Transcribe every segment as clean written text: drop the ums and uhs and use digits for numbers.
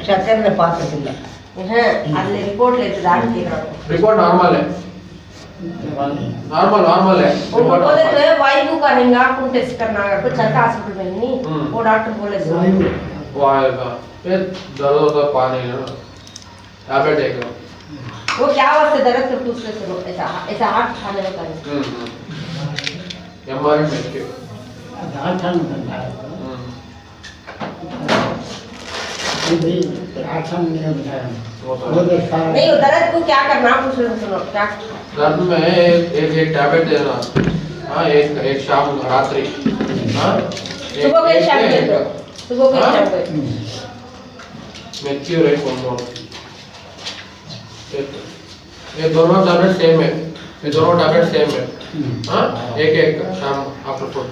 शक्कर में पास report normal है नॉर्मल है वायु का रिंगा को टेस्ट करना है कुछ अच्छा हॉस्पिटल में नहीं वो डॉक्टर बोले वो आएगा फिर दर्द होता पानी ना टैबलेट एक वो क्या वास्ते दर्द करते उससे सुनो ऐसा हार्ट खाने होता है एमआरआई में के हार्ट खाने होता है नहीं दर्द को क्या करना पूछ रहे सुनो क्या दर्द में एक टैबलेट देना हाँ एक शाम रात्रि हाँ सुबह को एक शाम दे दो सुबह को एक शाम दे मैच्योर है कौन ये दोनों टैबलेट सेम है ये दोनों टैबलेट सेम है हाँ एक शाम आफ्टर फूड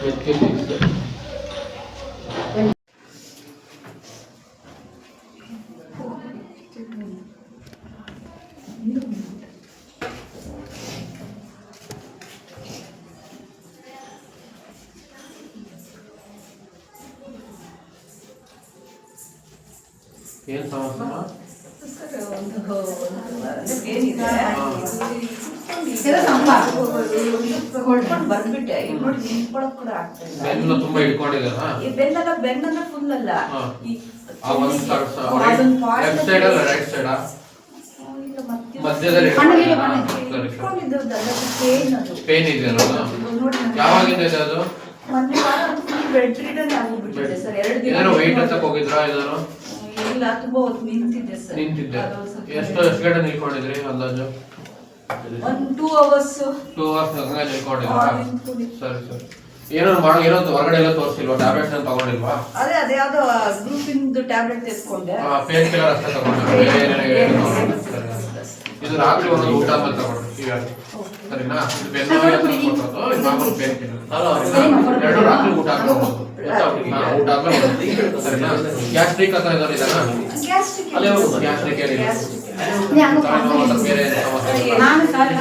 मैच्योर ಏನು ಬಂದ್ಬಿಟ್ಟೆ ನೋಡಿ ನಿಂತ್ಕೊಳ್ಳೋಕೆ ಕೂಡ ಆಗ್ತಾ ಇಲ್ಲ ಬೆನ್ನು ತುಂಬಾ ಹಿಡ್ಕೊಂಡಿದ್ದಾರಾ ಈ ಬೆನ್ನಲ್ಲ ಫುಲ್ ಅಲ್ಲ ಆ ಒಂದು ಲೆಫ್ಟ್ ಸೈಡ್ ಅಲ್ಲ ರೈಟ್ ಸೈಡ್ ಮಧ್ಯದಲ್ಲಿ ಪೇನ್ ಇದೆಯಲ್ಲ ಯಾವಾಗಿಂದ ಇದೆ ಅದು ಬೆಡ್ ರಿಡನ್ ಆಗಿಬಿಟ್ಟಿದೆ ಸರ್ 2 ದಿನ ಏನಾದ್ರು ವೆಯ್ಟ್ ಎತ್ತಕ್ಕೆ ಹೋಗಿದ್ರಾ ಏನಾದ್ರು ಇಲ್ಲ ತುಂಬಾ ಹೊತ್ತು ನಿಂತಿದ್ದೆ ಸರ್ ನಿಂತಿದ್ದೆ ಎಷ್ಟು ಗಂಟೆ ನಿಲ್ಕೊಂಡಿದ್ರಿ ಅಂದಾಜು 2 ಅವರ್ಸ್ ಹಂಗೆ ನಿಲ್ಕೊಂಡಿದ್ರಾ ಸರಿ ಏನೋ ಹೊರಗಡೆ ಎಲ್ಲ ತೋರಿಸಿಲ್ವಾ ಟ್ಯಾಬ್ಲೆಟ್ಸ್ ಏನು ತಗೊಂಡಿಲ್ವಾ ಅದೇ ಯಾವ್ದೋ ಗ್ರೂಪ್ ಇಂದು ಟ್ಯಾಬ್ಲೆಟ್ ತೆಗೆದುಕೊಂಡೆ ಪೇನ್ ಕಿಲ್ಲರ್ ಅಷ್ಟೇ ತಗೊಂಡ್ರೆ ಇದು ರಾತ್ರಿ ಒಂದು ಊಟ ಆದ್ಮೇಲೆ ತಗೊಂಡ್ರಿ ಈಗ ಸರಿನಾ ಬೆನ್ನು ಮಾಮೂಲು ಪೇನ್ ಕಿಲ್ಲರ್ ಎರಡು ರಾತ್ರಿ ಊಟ ಆದ್ಮೇಲೆ ಊಟ ಆದ್ಮೇಲೆ ಸರಿನಾ ಗ್ಯಾಸ್ಟ್ರಿಕ್ ಹತ್ರ ಏನಾದ್ರು ಇದೆನಾ ಅಲ್ಲೇ ಗ್ಯಾಸ್ಟ್ರಿಕ್ ಏನಿಲ್ಲ ಬೇರೆ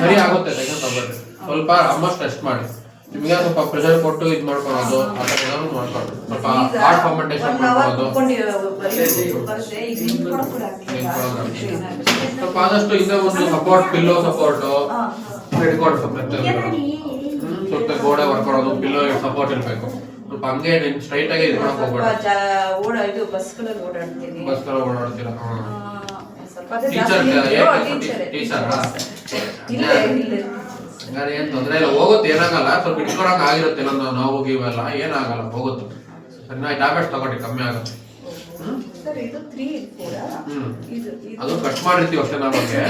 ಸರಿ ಆಗುತ್ತೆ ತಗೊಂಡ್ರಿ ಸ್ವಲ್ಪ ಅಮ್ಮ ಟೆಸ್ಟ್ ಮಾಡಿ ನಿಮಗೆ ಸ್ವಲ್ಪ ಪ್ರೆಷರ್ ಕೊಟ್ಟು ಇದು ಮಾಡ್ಕೊಳ್ಳೋದು ಆ ಥರ ಏನಾದ್ರು ಮಾಡ್ಕೊಳ್ಳೋದು ಸ್ವಲ್ಪ ಹಾರ್ಟ್ ಫರ್ಮೆಂಟೇಷನ್ ಮಾಡ್ಕೊಳ್ಳೋದು ಸ್ವಲ್ಪ ಆದಷ್ಟು ಹಿಂದೆ ಒಂದು ಸಪೋರ್ಟ್ ಪಿಲ್ಲೋ ಸಪೋರ್ಟ್ ಇಟ್ಕೊಂಡು ಸ್ವಲ್ಪ ಗೋಡೆ ಬರ್ಕೊಳ್ಳೋದು ಪಿಲ್ಲೋ ಸಪೋರ್ಟ್ ಇರಬೇಕು ಸ್ವಲ್ಪ ಹಂಗೆ ಸ್ಟ್ರೈಟ್ ಆಗಿ ಇದು ಮಾಡಕ್ ಹೋಗ್ಬೇಡಿ ಬಸ್ಗಳಲ್ಲಿ ಓಡಾಡ್ತೀನಿ ಓಡಾಡ್ತೀರಾ ಟೀಚರ್ ಹಂಗಾರೆ ಏನ್ ತೊಂದ್ರೆ ಇಲ್ಲ ಹೋಗುತ್ತೆ ಏನಾಗಲ್ಲ ಸ್ವಲ್ಪ ಇಟ್ಕೊಳಕ್ ಆಗಿರುತ್ತೆ ನಮ್ಮ ನಾವು ಹೋಗಿವೆಲ್ಲ ಏನಾಗಲ್ಲ ಹೋಗುತ್ತೆ ಸರಿನಾ ಟ್ಯಾಬ್ಲೆಟ್ಸ್ ತಗೊಳ್ಳಿ ಕಮ್ಮಿ ಆಗುತ್ತೆ ಅದು ಕಟ್ ಮಾಡಿರ್ತೀವಿ ಅಷ್ಟೇ ನಮಗೆ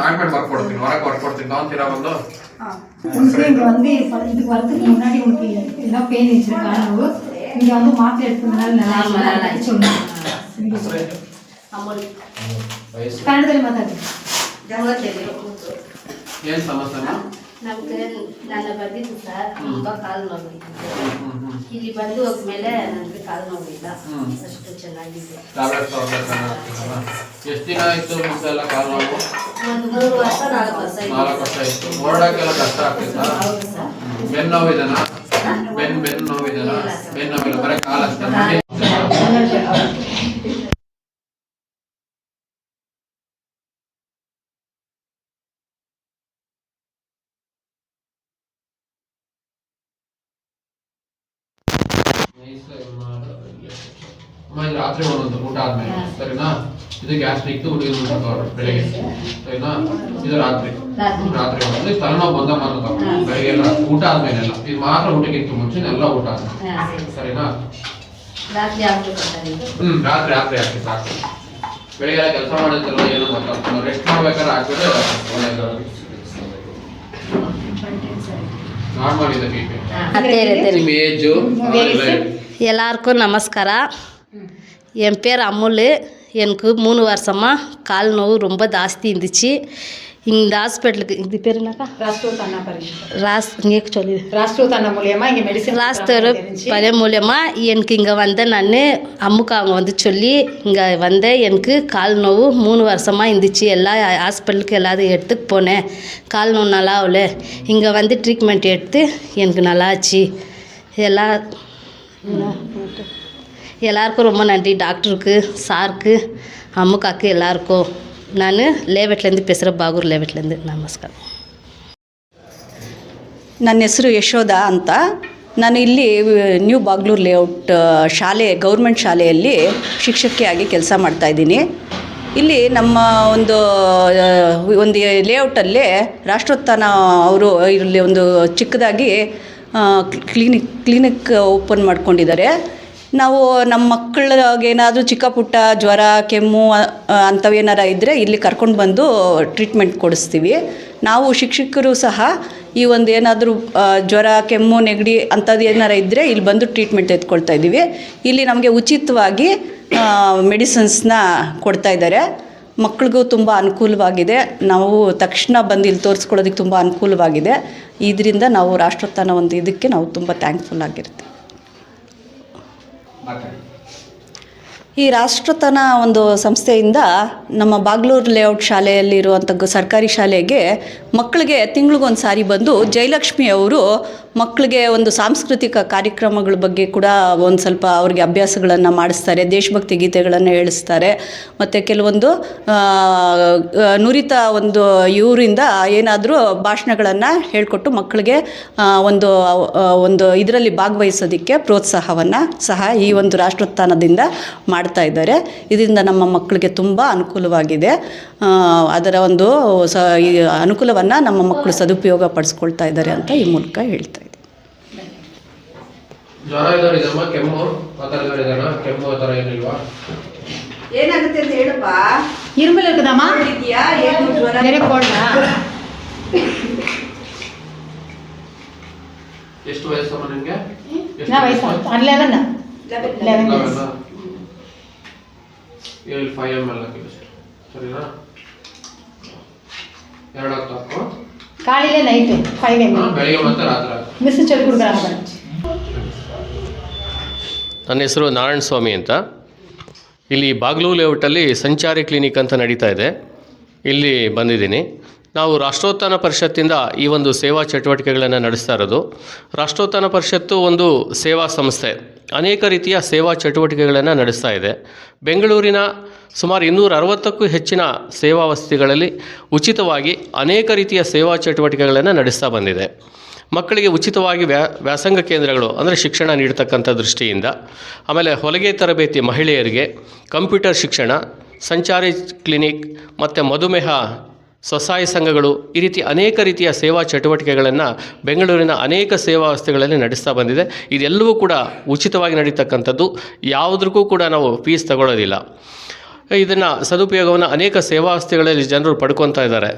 ஆயின்மெண்ட் ಬರ್ಕೊಡ್ತೀನಿ ಹೊರಗೆ ಬರ್ಕೊಡ್ತೀನಿ ತಗೊಂತೀರಾ ಬಂದು இங்க வந்து இதுக்கு வரதுக்கு முன்னாடி உங்களுக்கு என்ன பெயின் இருந்துச்சு காலவு இங்க வந்து மாத்திரை எடுத்ததுனால நல்லா சொன்னாங்க ಕನ್ನಡದಲ್ಲಿ ಮಾತಾಡಿ ಏನು ಸಮಸ್ಯೆ ನಮ್ಗೆ ನನ್ನ ಬಂದಿದ್ದು ಸರ್ ತುಂಬ ಕಾಲು ನೋವಿತ್ತು ಇಲ್ಲಿ ಬಂದು ಹೋದ್ಮೇಲೆ ನನಗೆ ಕಾಲು ನೋವಿಲ್ಲ ಅಷ್ಟು ಚೆನ್ನಾಗಿದೆ ಟ್ಯಾಬ್ಲೆಟ್ ತಗೊಳ್ಬೇಕಲ್ಲ ಎಷ್ಟು ದಿನ ಆಯ್ತು ಮುಂಚೆಲ್ಲ ಕಾಲು ನೋವು ಒಂದು 3 ವರ್ಷ 4 ವರ್ಷ 4 ವರ್ಷ ಆಯ್ತು ಓಡಾಡಕ್ಕೆಲ್ಲ ಕಷ್ಟ ಆಗ್ತಿತ್ತಾ ಬೆನ್ನು ನೋವಿದೆನಾ ಬೆನ್ನು ನೋವಿದೆನಾ ಬೆನ್ನು ನೋವಿಲ್ಲ ಬರೀ ಕಾಲು ಅಷ್ಟೇ ರಾತ್ರಿ ಒಂದೊಂದು ಊಟ ಆದ್ಮೇಲೆ ಸರಿನಾ ಇದು ಗ್ಯಾಸ್ಟ್ರಿಕ್ ಬೆಳಿಗ್ಗೆ ಸರಿನಾ ಇದು ರಾತ್ರಿ ಒಂದೊಂದು ತಲೆನೋವು ಬಂದ ಮಾತ್ರ ಬೆಳಿಗ್ಗೆ ಎಲ್ಲ ಊಟ ಆದ್ಮೇಲೆಲ್ಲ ಇದು ಮಾತ್ರ ಊಟಕ್ಕಿಂತ ಮುಂಚೆ ಎಲ್ಲ ಊಟ ಆದ್ಮೇಲೆ ಸರಿನಾ ರಾತ್ರಿ ಹಾಕಿ ಸಾಕು ಬೆಳಿಗ್ಗೆ ಎಲ್ಲ ಕೆಲಸ ಮಾಡೋದೆಲ್ಲ ಏನೋ ಮಾತಾಡ್ತಾರೆ ರೆಸ್ಟ್ ಮಾಡ್ಬೇಕಾದ್ರೆ ಹಾಕಿದ್ರೆ ಒಳ್ಳೆಯದು ನಾರ್ಮಲ್ ಇದೆ ಬಿಪಿ ನಿಮ್ಮ ಏಜು எல்லாருக்கும் நமஸ்காரம் என் பேர் அம்முல் எனக்கு 3 வருஷமா கால் நோவு ரொம்ப ஜாஸ்தி இருந்துச்சு. இந்த ஹாஸ்பிட்டலுக்கு இது பேர் என்னக்கா? ராஷ்டிரிய அண்ணா பரிஷத். இங்கே சொல்லி ராஷ்டிரிய அண்ணா மூலியமா இங்கே மெடிசன் ராஷ்டிர பழைய மூலியமா எனக்கு இங்கே வந்தேன். நான் அம்முக்கு அவங்க வந்து சொல்லி இங்கே வந்தேன். எனக்கு கால் நோவு 3 வருஷமாக இருந்துச்சு. எல்லா ஹாஸ்பிட்டலுக்கு எல்லாத்தையும் எடுத்துக்கு போனேன். கால் நோவு நல்லா ஆகல. இங்கே வந்து ட்ரீட்மெண்ட் எடுத்து எனக்கு நல்லா ஆச்சு. எல்லாருக்கும் ரொம்ப நன்றி. டாக்டருக்கு, சாருக்கு, அம்முக்காக்கு எல்லாருக்கும். ನಾನು ಲೇಔಟ್ಲಿಂದ ಪೆಸರ ಬಾಗೂರು ಲೇಔಟ್ಲಿಂದ ನಮಸ್ಕಾರ. ನನ್ನ ಹೆಸರು ಯಶೋಧ ಅಂತ. ನಾನು ಇಲ್ಲಿ ನ್ಯೂ ಬಾಗ್ಲೂರು ಲೇಔಟ್ ಶಾಲೆ ಗೌರ್ಮೆಂಟ್ ಶಾಲೆಯಲ್ಲಿ ಶಿಕ್ಷಕಿಯಾಗಿ ಕೆಲಸ ಮಾಡ್ತಾಯಿದ್ದೀನಿ. ಇಲ್ಲಿ ನಮ್ಮ ಒಂದು ಲೇಔಟಲ್ಲಿ ರಾಷ್ಟ್ರೋತ್ಥಾನ ಅವರು ಇಲ್ಲಿ ಒಂದು ಚಿಕ್ಕದಾಗಿ ಕ್ಲಿನಿಕ್ ಓಪನ್ ಮಾಡ್ಕೊಂಡಿದ್ದಾರೆ. ನಾವು ನಮ್ಮ ಮಕ್ಕಳಿಗೆ ಏನಾದರೂ ಚಿಕ್ಕ ಪುಟ್ಟ ಜ್ವರ, ಕೆಮ್ಮು ಅಂಥವೇನಾರ ಇದ್ದರೆ ಇಲ್ಲಿ ಕರ್ಕೊಂಡು ಬಂದು ಟ್ರೀಟ್ಮೆಂಟ್ ಕೊಡಿಸ್ತೀವಿ. ನಾವು ಶಿಕ್ಷಕರು ಸಹ ಈ ಒಂದು ಏನಾದರೂ ಜ್ವರ, ಕೆಮ್ಮು, ನೆಗಡಿ ಅಂಥದ್ದು ಏನಾರ ಇದ್ದರೆ ಇಲ್ಲಿ ಬಂದು ಟ್ರೀಟ್ಮೆಂಟ್ ಎತ್ಕೊಳ್ತಾ ಇದ್ದೀವಿ. ಇಲ್ಲಿ ನಮಗೆ ಉಚಿತವಾಗಿ ಮೆಡಿಸಿನ್ಸ್ನ ಕೊಡ್ತಾಯಿದ್ದಾರೆ. ಮಕ್ಕಳಿಗೂ ತುಂಬ ಅನುಕೂಲವಾಗಿದೆ. ನಾವು ತಕ್ಷಣ ಬಂದು ಇಲ್ಲಿ ತೋರಿಸ್ಕೊಳ್ಳೋದಕ್ಕೆ ತುಂಬ ಅನುಕೂಲವಾಗಿದೆ. ಇದರಿಂದ ನಾವು ರಾಷ್ಟ್ರೋತ್ಥಾನ ಒಂದು ಇದಕ್ಕೆ ನಾವು ತುಂಬ ಥ್ಯಾಂಕ್ಫುಲ್ ಆಗಿರ್ತೀವಿ. ಈ ರಾಷ್ಟ್ರೋತ್ಥಾನ ಒಂದು ಸಂಸ್ಥೆಯಿಂದ ನಮ್ಮ ಬಾಗ್ಲೂರು ಲೇಔಟ್ ಶಾಲೆಯಲ್ಲಿರುವಂಥ ಸರ್ಕಾರಿ ಶಾಲೆಗೆ ಮಕ್ಕಳಿಗೆ ತಿಂಗಳಿಗೊಂದು ಸಾರಿ ಬಂದು ಜಯಲಕ್ಷ್ಮಿ ಅವರು ಮಕ್ಕಳಿಗೆ ಒಂದು ಸಾಂಸ್ಕೃತಿಕ ಕಾರ್ಯಕ್ರಮಗಳ ಬಗ್ಗೆ ಕೂಡ ಒಂದು ಸ್ವಲ್ಪ ಅವ್ರಿಗೆ ಅಭ್ಯಾಸಗಳನ್ನು ಮಾಡಿಸ್ತಾರೆ. ದೇಶಭಕ್ತಿ ಗೀತೆಗಳನ್ನು ಹೇಳಿಸ್ತಾರೆ. ಮತ್ತು ಕೆಲವೊಂದು ನುರಿತ ಒಂದು ಇವರಿಂದ ಏನಾದರೂ ಭಾಷಣಗಳನ್ನು ಹೇಳಿಕೊಟ್ಟು ಮಕ್ಕಳಿಗೆ ಒಂದು ಇದರಲ್ಲಿ ಭಾಗವಹಿಸೋದಕ್ಕೆ ಪ್ರೋತ್ಸಾಹವನ್ನು ಸಹ ಈ ಒಂದು ರಾಷ್ಟ್ರೋತ್ಥಾನದಿಂದ ಮಾಡ್ತಾ ಇದ್ದಾರೆ. ಇದರಿಂದ ನಮ್ಮ ಮಕ್ಕಳಿಗೆ ತುಂಬ ಅನುಕೂಲವಾಗಿದೆ. ಅದರ ಒಂದು ಈ ಅನುಕೂಲವನ್ನು ನಮ್ಮ ಮಕ್ಕಳು ಸದುಪಯೋಗ ಪಡಿಸ್ಕೊಳ್ತಾ ಇದ್ದಾರೆ ಅಂತ ಈ ಮೂಲಕ ಹೇಳ್ತಾ ಇದ್ದೀನಿ. ಜ್ವರ ಇದಾರಿದಮ್ಮ, ಕೆಮ್ಮು ಆ ಥರ ಇದಾರಿದಾರ? ಕೆಮ್ಮು ಆ ಥರ ಏನಿಲ್ವಾ? ಏನಾಗುತ್ತೆ ಅಂತ ಹೇಳಪ್ಪ. இருமல் இருக்குதாம்மா? ಇದೆಯಾ? ಏನು ಜ್ವರ? ಬೇರೆ ಕೋಲ್ಡಾ? ಎಷ್ಟು ವಯಸ್ಸಮ್ಮ ನಿಮಗೆ? ನಾ ವಯಸ್ಸು 11. 5 ml ಹಾಕಿದ್ದು ಸರಿನಾ? 2 ಹೊತ್ತು ಹಾಕೋ. ಕಾಳಿಲೆ ನೈಟ್ 5 ml. ಬೆಳಿಗ್ಗೆ ಮತ್ತೆ ರಾತ್ರಿ ಮಿಸ್ ಚಲ್ ಕುಡ್ಗರ. ನನ್ನ ಹೆಸರು ನಾರಾಯಣ ಸ್ವಾಮಿ ಅಂತ. ಇಲ್ಲಿ ಬಾಗ್ಲೂರು ಲೇಔಟಲ್ಲಿ ಸಂಚಾರಿ ಕ್ಲಿನಿಕ್ ಅಂತ ನಡೀತಾ ಇದೆ. ಇಲ್ಲಿ ಬಂದಿದ್ದೀನಿ. ನಾವು ರಾಷ್ಟ್ರೋತ್ಥಾನ ಪರಿಷತ್ತಿಂದ ಈ ಒಂದು ಸೇವಾ ಚಟುವಟಿಕೆಗಳನ್ನು ನಡೆಸ್ತಾ ಇರೋದು. ರಾಷ್ಟ್ರೋತ್ಥಾನ ಪರಿಷತ್ತು ಒಂದು ಸೇವಾ ಸಂಸ್ಥೆ. ಅನೇಕ ರೀತಿಯ ಸೇವಾ ಚಟುವಟಿಕೆಗಳನ್ನು ನಡೆಸ್ತಾ ಇದೆ. ಬೆಂಗಳೂರಿನ ಸುಮಾರು 260ಕ್ಕೂ ಹೆಚ್ಚಿನ ಸೇವಾ ವಸತಿಗಳಲ್ಲಿ ಉಚಿತವಾಗಿ ಅನೇಕ ರೀತಿಯ ಸೇವಾ ಚಟುವಟಿಕೆಗಳನ್ನು ನಡೆಸ್ತಾ ಬಂದಿದೆ. ಮಕ್ಕಳಿಗೆ ಉಚಿತವಾಗಿ ವ್ಯಾಸಂಗ ಕೇಂದ್ರಗಳು ಅಂದರೆ ಶಿಕ್ಷಣ ನೀಡ್ತಕ್ಕಂಥ ದೃಷ್ಟಿಯಿಂದ, ಆಮೇಲೆ ಹೊಲಿಗೆ ತರಬೇತಿ ಮಹಿಳೆಯರಿಗೆ, ಕಂಪ್ಯೂಟರ್ ಶಿಕ್ಷಣ, ಸಂಚಾರಿ ಕ್ಲಿನಿಕ್ ಮತ್ತು ಮಧುಮೇಹ ಸ್ವಸಹಾಯ ಸಂಘಗಳು, ಈ ರೀತಿ ಅನೇಕ ರೀತಿಯ ಸೇವಾ ಚಟುವಟಿಕೆಗಳನ್ನು ಬೆಂಗಳೂರಿನ ಅನೇಕ ಸೇವಾ ವ್ಯವಸ್ಥೆಗಳಲ್ಲಿ ನಡೆಸ್ತಾ ಬಂದಿದೆ. ಇದೆಲ್ಲವೂ ಕೂಡ ಉಚಿತವಾಗಿ ನಡೀತಕ್ಕಂಥದ್ದು. ಯಾವುದಕ್ಕೂ ಕೂಡ ನಾವು ಫೀಸ್ ತಗೊಳ್ಳೋದಿಲ್ಲ. ಇದನ್ನು ಸದುಪಯೋಗವನ್ನು ಅನೇಕ ಸೇವಾ ವ್ಯವಸ್ಥೆಗಳಲ್ಲಿ ಜನರು ಪಡ್ಕೊತಾ ಇದ್ದಾರೆ.